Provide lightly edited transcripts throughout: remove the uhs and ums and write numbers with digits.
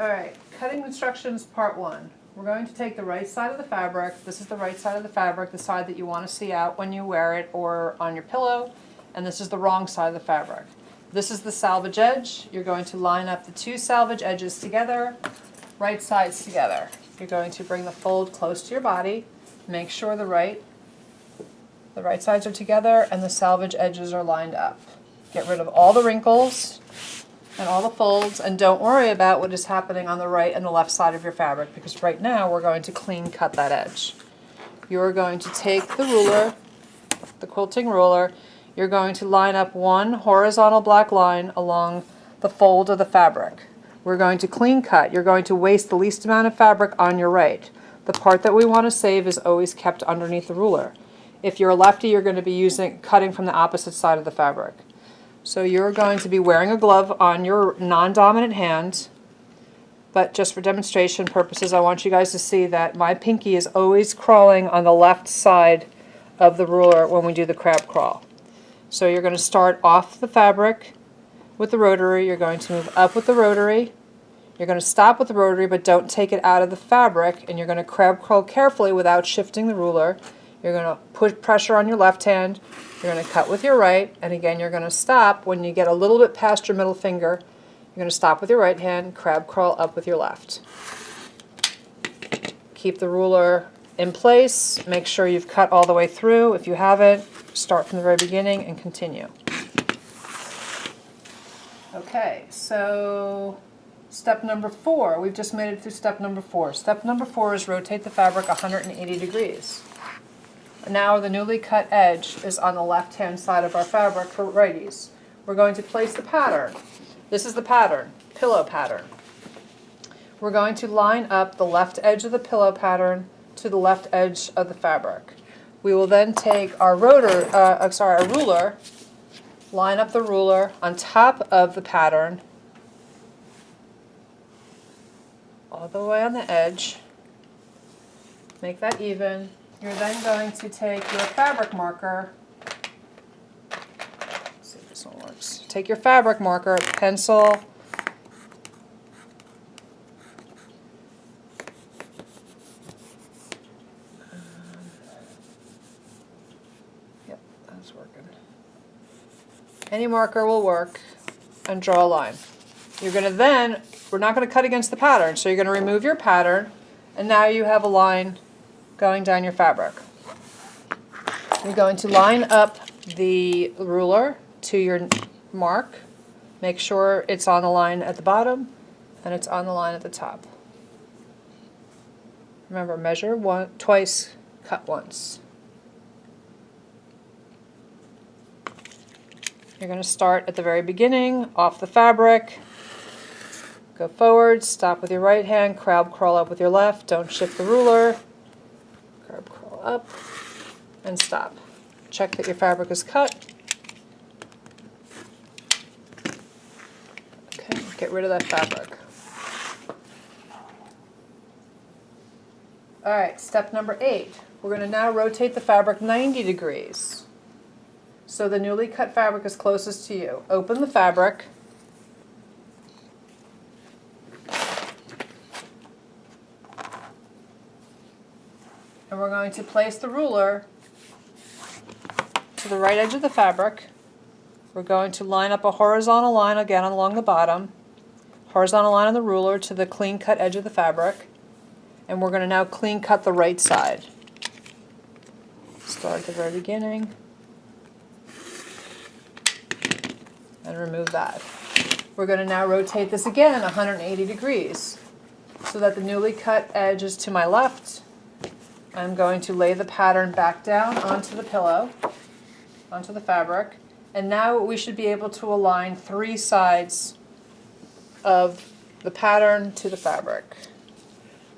Alright, cutting instructions part 1. We're going to take the right side of the fabric. This is the right side of the fabric, the side that you want to see out when you wear it or on your pillow. And this is the wrong side of the fabric. This is the salvage edge. You're going to line up the two salvage edges together, right sides together. You're going to bring the fold close to your body. Make sure the right sides are together and the salvage edges are lined up. Get rid of all the wrinkles and all the folds, and don't worry about what is happening on the right and the left side of your fabric, because right now we're going to clean cut that edge. You're going to take the ruler, the quilting ruler, you're going to line up one horizontal black line along the fold of the fabric. We're going to clean cut. You're going to waste the least amount of fabric on your right. The part that we want to save is always kept underneath the ruler. If you're a lefty, you're going to be cutting from the opposite side of the fabric. So you're going to be wearing a glove on your non-dominant hand, but just for demonstration purposes, I want you guys to see that my pinky is always crawling on the left side of the ruler when we do the crab crawl. So you're going to start off the fabric with the rotary, you're going to move up with the rotary, you're going to stop with the rotary but don't take it out of the fabric, and you're going to crab crawl carefully without shifting the ruler. You're going to put pressure on your left hand, you're going to cut with your right, and again you're going to stop when you get a little bit past your middle finger. You're going to stop with your right hand, crab crawl up with your left. Keep the ruler in place, make sure you've cut all the way through. If you haven't, start from the very beginning and continue. Okay, so step number 4, we've just made it through step number 4. Step number 4 is rotate the fabric 180 degrees. Now the newly cut edge is on the left-hand side of our fabric for righties. We're going to place the pattern. This is the pattern, pillow pattern. We're going to line up the left edge of the pillow pattern to the left edge of the fabric. We will then take our ruler, line up the ruler on top of the pattern, all the way on the edge, make that even. You're then going to take your fabric marker, let's see if this one works. Take your fabric marker, pencil, yep, that's working. Any marker will work, and draw a line. You're going to then, we're not going to cut against the pattern, so you're going to remove your pattern, and now you have a line going down your fabric. You're going to line up the ruler to your mark. Make sure it's on the line at the bottom and it's on the line at the top. Remember, measure twice, cut once. You're going to start at the very beginning, off the fabric, go forward, stop with your right hand, crab crawl up with your left, don't shift the ruler, crab crawl up, and stop. Check that your fabric is cut. Okay, get rid of that fabric. Alright, step number 8. We're going to now rotate the fabric 90 degrees. So the newly cut fabric is closest to you. Open the fabric. And we're going to place the ruler to the right edge of the fabric. We're going to line up a horizontal line again along the bottom. Horizontal line on the ruler to the clean cut edge of the fabric. And we're going to now clean cut the right side. Start at the very beginning. And remove that. We're going to now rotate this again 180 degrees so that the newly cut edge is to my left. I'm going to lay the pattern back down onto the pillow, onto the fabric, and now we should be able to align 3 sides of the pattern to the fabric.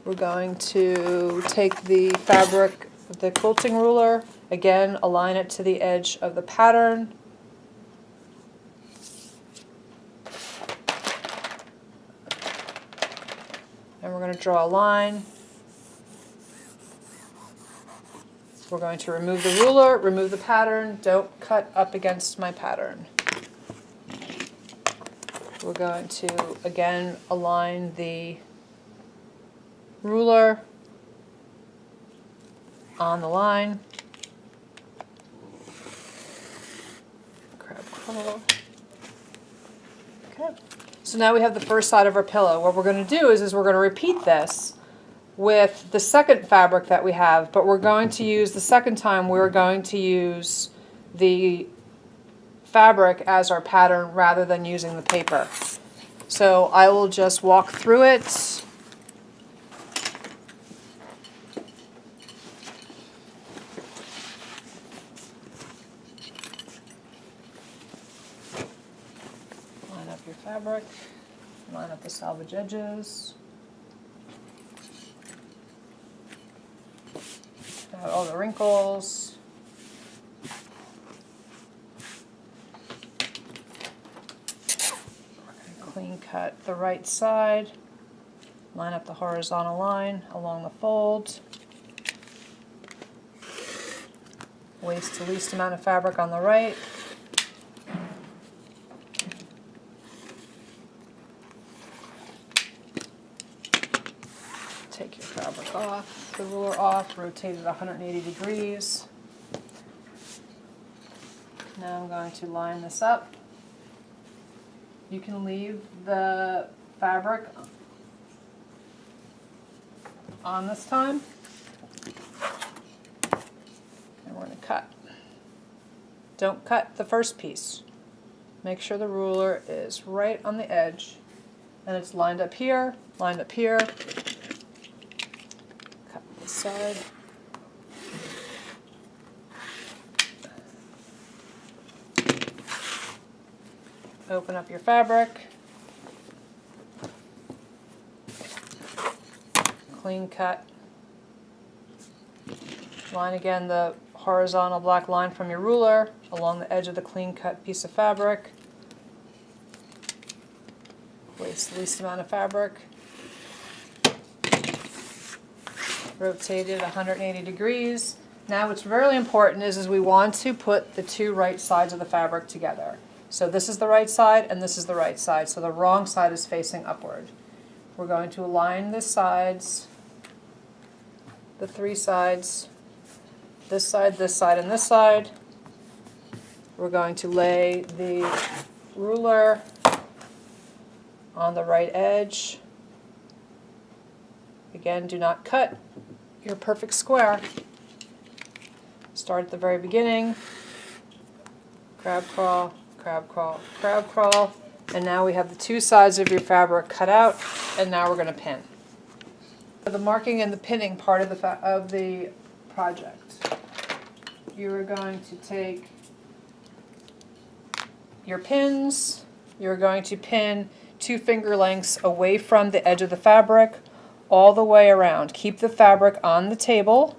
We're going to take the fabric, the quilting ruler, again align it to the edge of the pattern. And we're going to draw a line. We're going to remove the ruler, remove the pattern, don't cut up against my pattern. We're going to, again, align the ruler on the line. Crab crawl. Okay. So now we have the first side of our pillow. What we're going to do is we're going to repeat this with the second fabric that we have, but we're going to use, the second time, we're going to use the fabric as our pattern rather than using the paper. So I will just walk through it. Line up your fabric, line up the salvage edges. Got all the wrinkles. Clean cut the right side, line up the horizontal line along the fold, waste the least amount of fabric on the right, take your fabric off, the ruler off, rotate it 180 degrees. Now I'm going to line this up. You can leave the fabric on this time, and we're going to cut. Don't cut the first piece. Make sure the ruler is right on the edge, and it's lined up here, lined up here. Cut this side. Open up your fabric, clean cut, line again the horizontal black line from your ruler along the edge of the clean cut piece of fabric, waste the least amount of fabric, rotate it 180 degrees. Now what's really important is we want to put the two right sides of the fabric together. So this is the right side and this is the right side, so the wrong side is facing upward. We're going to align the sides, the three sides, this side, and this side. We're going to lay the ruler on the right edge. Again, do not cut your perfect square. Start at the very beginning, crab crawl, crab crawl, crab crawl, and now we have the two sides of your fabric cut out, and now we're going to pin. For the marking and the pinning part of the project, you are going to take your pins, you're going to pin 2 finger lengths away from the edge of the fabric all the way around. Keep the fabric on the table,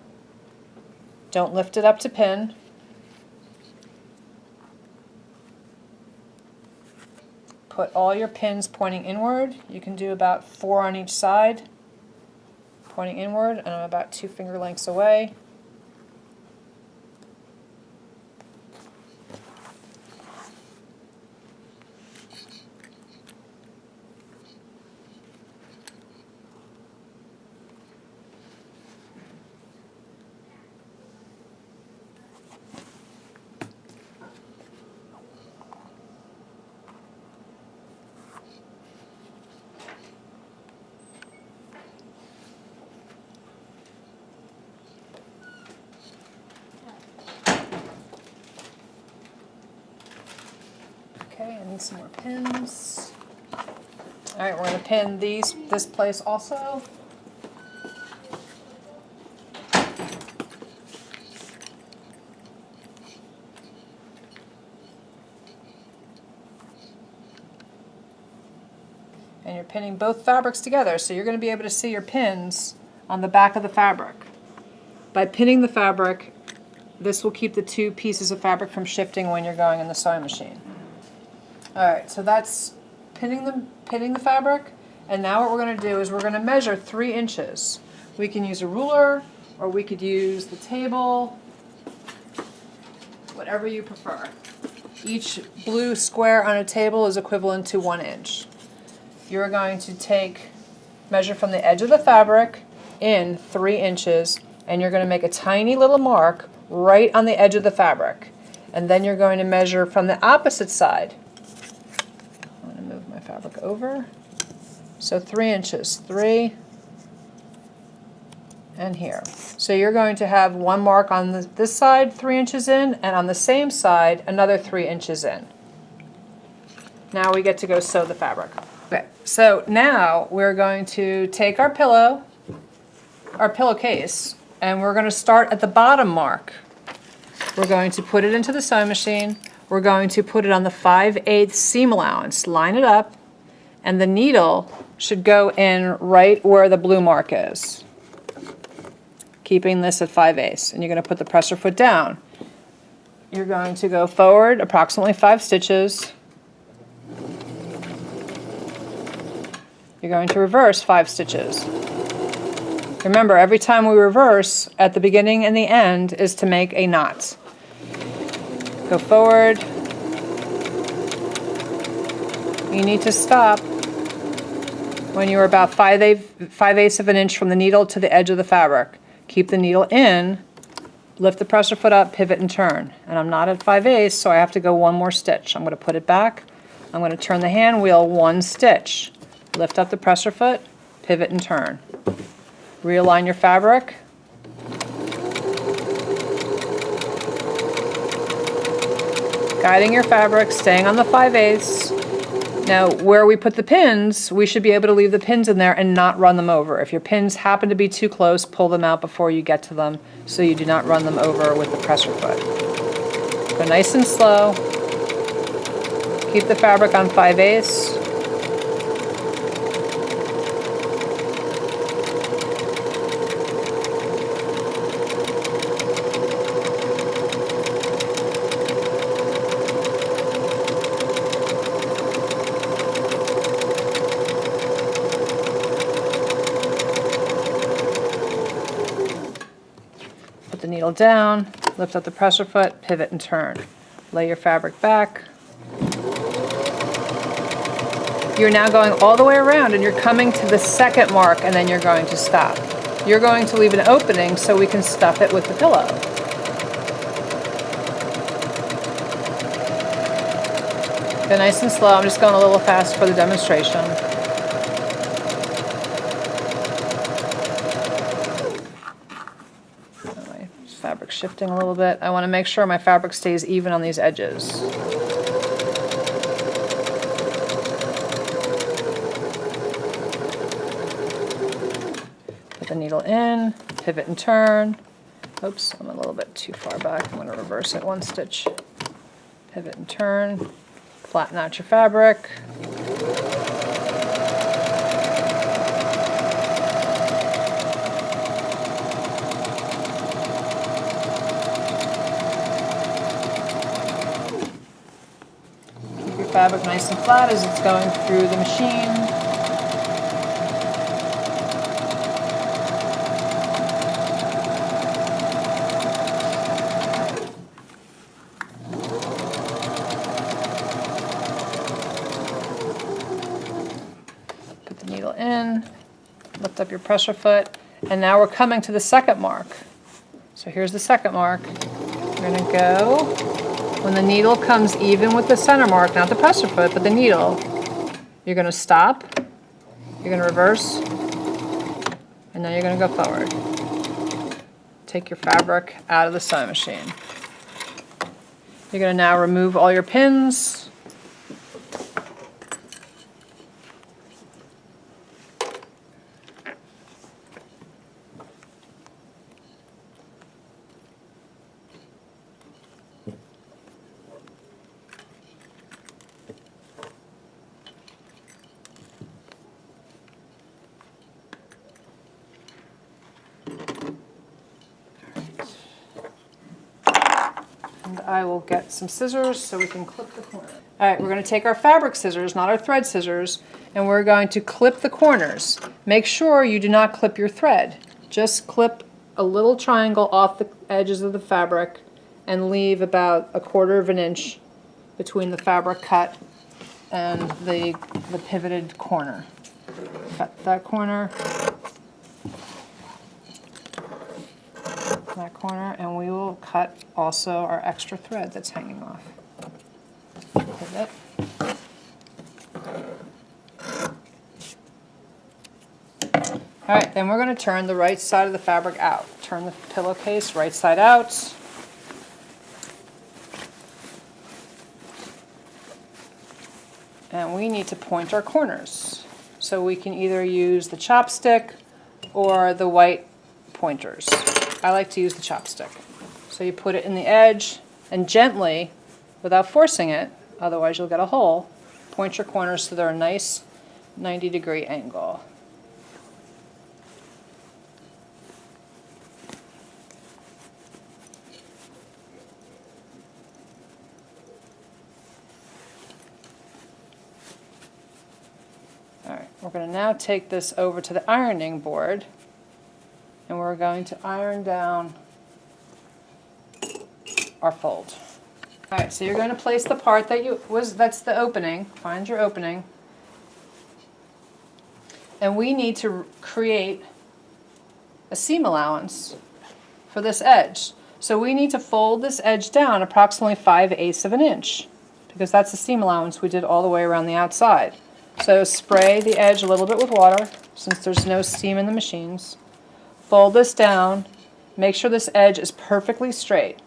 don't lift it up to pin. Put all your pins pointing inward. You can do about 4 on each side, pointing inward, and I'm about 2 finger lengths away. Okay, I need some more pins. All right, we're going to pin this place also. And you're pinning both fabrics together, so you're going to be able to see your pins on the back of the fabric. By pinning the fabric, this will keep the 2 pieces of fabric from shifting when you're going in the sewing machine. Alright, so that's pinning the fabric, and now what we're going to do is we're going to measure 3 inches. We can use a ruler, or we could use the table, whatever you prefer. Each blue square on a table is equivalent to 1 inch. You're going to measure from the edge of the fabric in 3 inches, and you're going to make a tiny little mark right on the edge of the fabric. And then you're going to measure from the opposite side. I'm going to move my fabric over. So 3 inches, 3, and here. So you're going to have one mark on this side 3 inches in, and on the same side another 3 inches in. Now we get to go sew the fabric. Okay, so now we're going to take our pillowcase, and we're going to start at the bottom mark. We're going to put it into the sewing machine. We're going to put it on the 5/8 seam allowance, line it up, and the needle should go in right where the blue mark is, keeping this at 5/8. And you're going to put the presser foot down. You're going to go forward approximately 5 stitches. You're going to reverse 5 stitches. Remember, every time we reverse, at the beginning and the end is to make a knot. Go forward. You need to stop when you're about 5/8 of an inch from the needle to the edge of the fabric. Keep the needle in, lift the presser foot up, pivot and turn. And I'm not at 5/8, so I have to go 1 more stitch. I'm going to put it back. I'm going to turn the hand wheel 1 stitch. Lift up the presser foot, pivot and turn. Realign your fabric. Guiding your fabric, staying on the 5/8. Now, where we put the pins, we should be able to leave the pins in there and not run them over. If your pins happen to be too close, pull them out before you get to them so you do not run them over with the presser foot. Go nice and slow. Keep the fabric on 5/8. Put the needle down, lift up the presser foot, pivot and turn. Lay your fabric back. You're now going all the way around and you're coming to the second mark, and then you're going to stop. You're going to leave an opening so we can stuff it with the pillow. Go nice and slow. I'm just going a little fast for the demonstration. My fabric shifting a little bit. I want to make sure my fabric stays even on these edges. Put the needle in, pivot and turn. Oops, I'm a little bit too far back. I'm going to reverse it 1 stitch. Pivot and turn. Flatten out your fabric. Keep your fabric nice and flat as it's going through the machine. Needle in, lift up your presser foot, and now we're coming to the second mark. So here's the second mark. You're going to go, when the needle comes even with the center mark, not the presser foot, but the needle, you're going to stop, you're going to reverse, and then you're going to go forward. Take your fabric out of the sewing machine. You're going to now remove all your pins. And I will get some scissors so we can clip the corner. All right, we're going to take our fabric scissors, not our thread scissors, and we're going to clip the corners. Make sure you do not clip your thread. Just clip a little triangle off the edges of the fabric and leave about 1/4 of an inch between the fabric cut and the pivoted corner. Cut that corner, that corner, and we will cut also our extra thread that's hanging off. Pivot. All right, then we're going to turn the right side of the fabric out. Turn the pillowcase right side out. And we need to point our corners. So we can either use the chopstick or the white pointers. I like to use the chopstick. So you put it in the edge and gently, without forcing it, otherwise you'll get a hole, point your corners so they're a nice 90-degree angle. Alright, we're going to now take this over to the ironing board and we're going to iron down our fold. Alright, so you're going to place the part that's the opening. Find your opening. And we need to create a seam allowance for this edge. So we need to fold this edge down approximately 5/8 of an inch because that's the seam allowance we did all the way around the outside. So spray the edge a little bit with water since there's no steam in the machines. Fold this down. Make sure this edge is perfectly straight.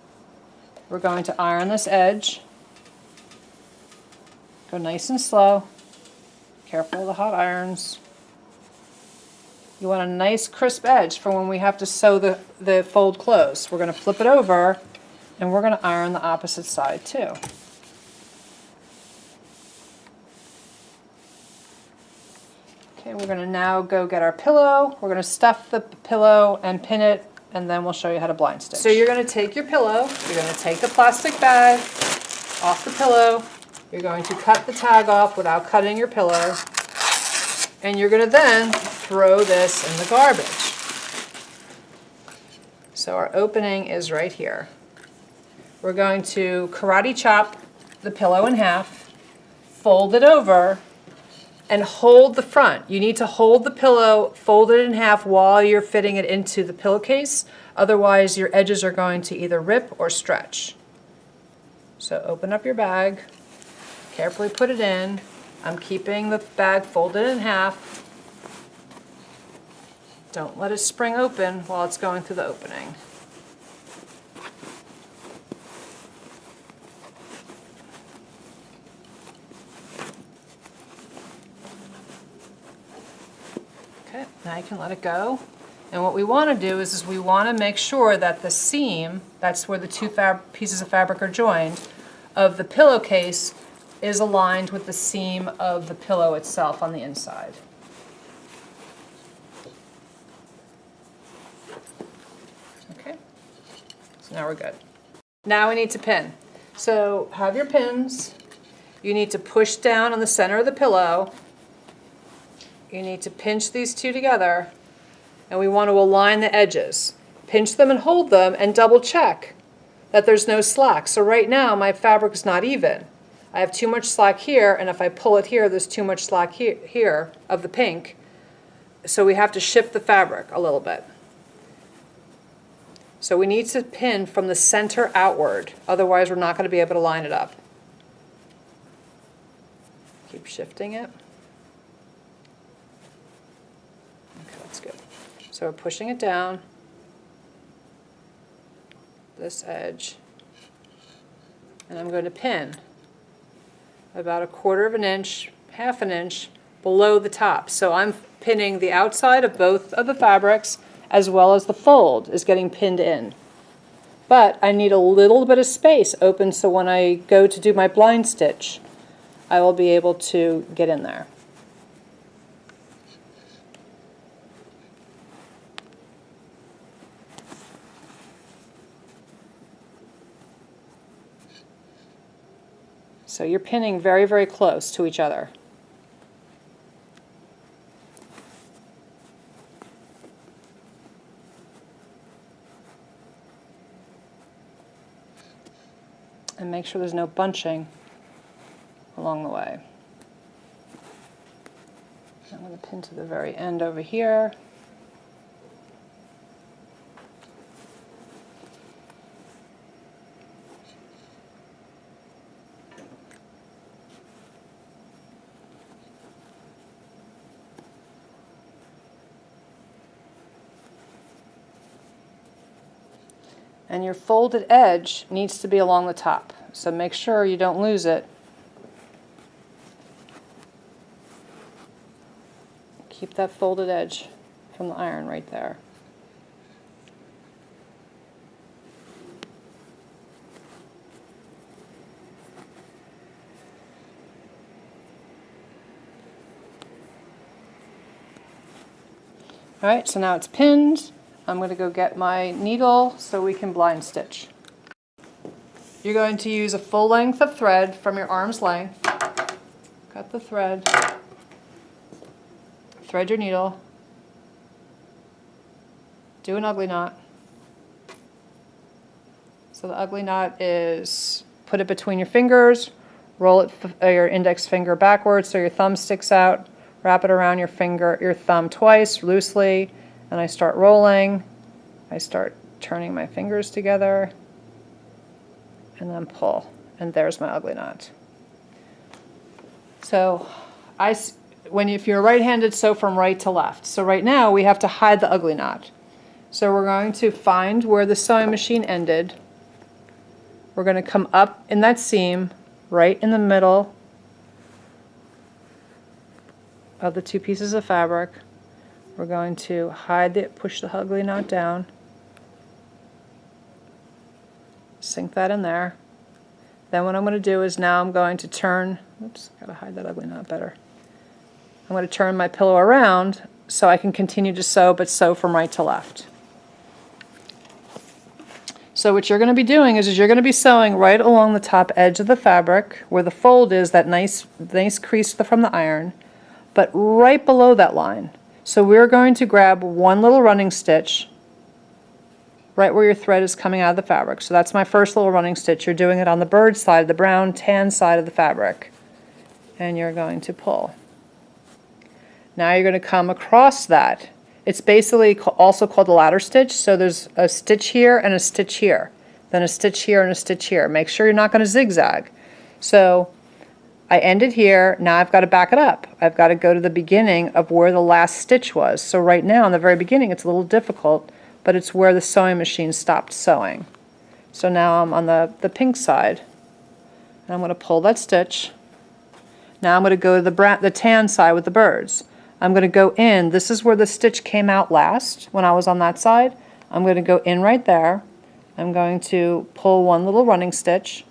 We're going to iron this edge. Go nice and slow. Careful of the hot irons. You want a nice crisp edge for when we have to sew the fold closed. We're going to flip it over and we're going to iron the opposite side too. Okay, we're going to now go get our pillow. We're going to stuff the pillow and pin it, and then we'll show you how to blind stitch. So you're going to take your pillow, you're going to take the plastic bag off the pillow, you're going to cut the tag off without cutting your pillow, and you're going to then throw this in the garbage. So our opening is right here. We're going to karate chop the pillow in half, fold it over, and hold the front. You need to hold the pillow folded in half while you're fitting it into the pillowcase. Otherwise, your edges are going to either rip or stretch. So open up your bag, carefully put it in. I'm keeping the bag folded in half. Don't let it spring open while it's going through the opening. Okay, now you can let it go. And what we want to do is we want to make sure that the seam, that's where the two pieces of fabric are joined, of the pillowcase is aligned with the seam of the pillow itself on the inside. Okay, so now we're good. Now we need to pin. So have your pins. You need to push down on the center of the pillow. You need to pinch these two together, and we want to align the edges. Pinch them and hold them and double check that there's no slack. So right now my fabric is not even. I have too much slack here, and if I pull it here, there's too much slack here of the pink. So we have to shift the fabric a little bit. So we need to pin from the center outward, otherwise we're not going to be able to line it up. Keep shifting it. That's good. So we're pushing it down, this edge, and I'm going to pin about 1/4 of an inch, 1/2 an inch below the top. So I'm pinning the outside of both of the fabrics as well as the fold is getting pinned in. But I need a little bit of space open so when I go to do my blind stitch, I will be able to get in there. So you're pinning very, very close to each other. And make sure there's no bunching along the way. I'm going to pin to the very end over here. And your folded edge needs to be along the top, so make sure you don't lose it. Keep that folded edge from the iron right there. All right, so now it's pinned. I'm going to go get my needle so we can blind stitch. You're going to use a full length of thread from your arm's length. Cut the thread. Thread your needle. Do an ugly knot. So the ugly knot is put it between your fingers, roll it your index finger backwards so your thumb sticks out, wrap it around your thumb twice loosely, and I start rolling. I start turning my fingers together and then pull, and there's my ugly knot. So if you're right-handed, sew from right to left. So right now we have to hide the ugly knot. So we're going to find where the sewing machine ended. We're going to come up in that seam right in the middle of the two pieces of fabric. We're going to push the ugly knot down, sink that in there. Then what I'm going to do is now I'm going to turn, oops, gotta hide that ugly knot better. I'm going to turn my pillow around so I can continue to sew, but sew from right to left. So what you're going to be doing is you're going to be sewing right along the top edge of the fabric where the fold is, that nice crease from the iron, but right below that line. So we're going to grab one little running stitch right where your thread is coming out of the fabric. So that's my first little running stitch. You're doing it on the bird side, the brown tan side of the fabric. And you're going to pull. Now you're going to come across that. It's basically also called a ladder stitch. So there's a stitch here and a stitch here. Then a stitch here and a stitch here. Make sure you're not going to zigzag. So I ended here, now I've got to back it up. I've got to go to the beginning of where the last stitch was. So right now in the very beginning it's a little difficult, but it's where the sewing machine stopped sewing. So now I'm on the pink side, and I'm going to pull that stitch. Now I'm going to go to the tan side with the birds. I'm going to go in, this is where the stitch came out last when I was on that side. I'm going to go in right there. I'm going to pull one little running stitch.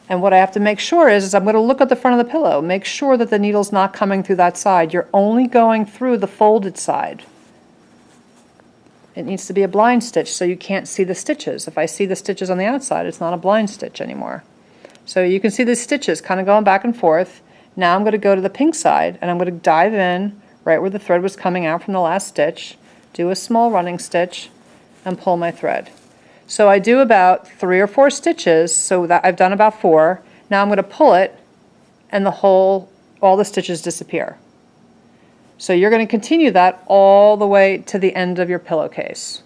And what I have to make sure is I'm going to look at the front of the pillow. Make sure that the needle's not coming through that side. You're only going through the folded side. It needs to be a blind stitch so you can't see the stitches. If I see the stitches on the outside, it's not a blind stitch anymore. So you can see the stitches kind of going back and forth. Now I'm going to go to the pink side and I'm going to dive in right where the thread was coming out from the last stitch, do a small running stitch, and pull my thread. So I do about 3 or 4 stitches, so that I've done about 4. Now I'm going to pull it and all the stitches disappear. So you're going to continue that all the way to the end of your pillowcase.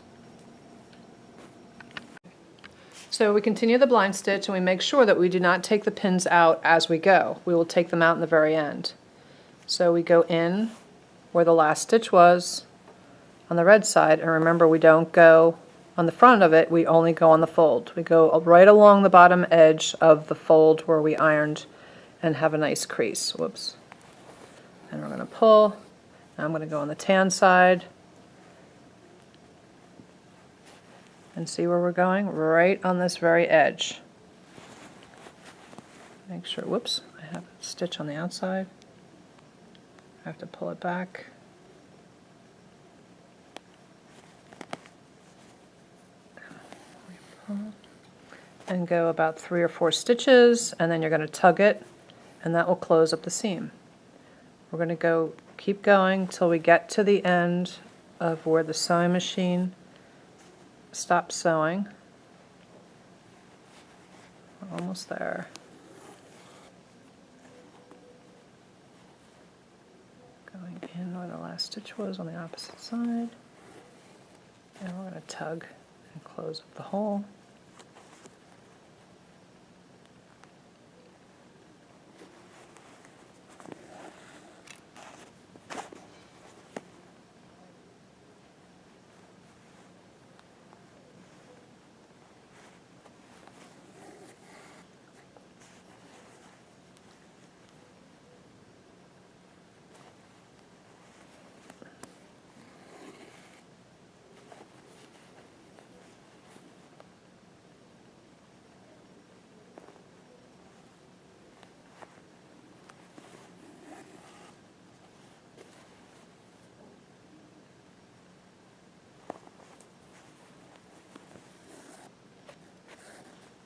So we continue the blind stitch and we make sure that we do not take the pins out as we go. We will take them out in the very end. So we go in where the last stitch was on the red side, and remember we don't go on the front of it, we only go on the fold. We go right along the bottom edge of the fold where we ironed and have a nice crease. Whoops. And we're going to pull. Now I'm going to go on the tan side and see where we're going, right on this very edge. Make sure, whoops, I have a stitch on the outside. I have to pull it back. And go about 3 or 4 stitches, and then you're going to tug it, and that will close up the seam. We're going to keep going till we get to the end of where the sewing machine stops sewing. We're almost there. Going in where the last stitch was on the opposite side. And we're going to tug and close up the hole.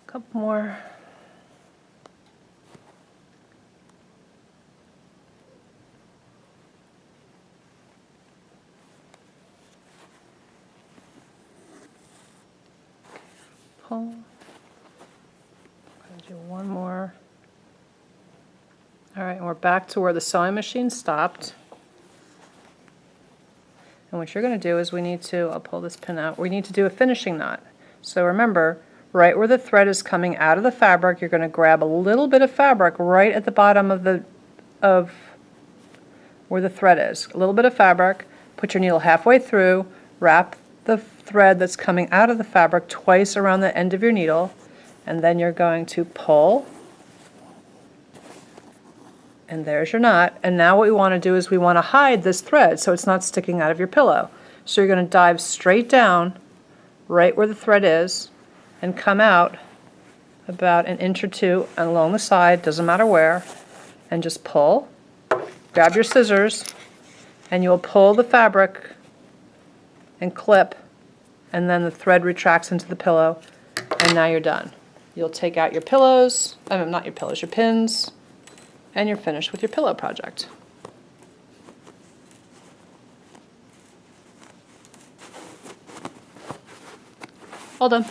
Couple more. Pull. I'm going to do one more. All right, and we're back to where the sewing machine stopped. And what you're going to do is we need to, I'll pull this pin out, we need to do a finishing knot. So remember, right where the thread is coming out of the fabric, you're going to grab a little bit of fabric right at the bottom of where the thread is. A little bit of fabric, put your needle halfway through, wrap the thread that's coming out of the fabric twice around the end of your needle, and then you're going to pull, and there's your knot. And now what we want to do is we want to hide this thread so it's not sticking out of your pillow. So you're going to dive straight down right where the thread is and come out about an inch or two along the side, doesn't matter where, and just pull. Grab your scissors and you'll pull the fabric and clip, and then the thread retracts into the pillow, and now you're done. You'll take out your pillows, not your pillows, your pins, and you're finished with your pillow project. All done.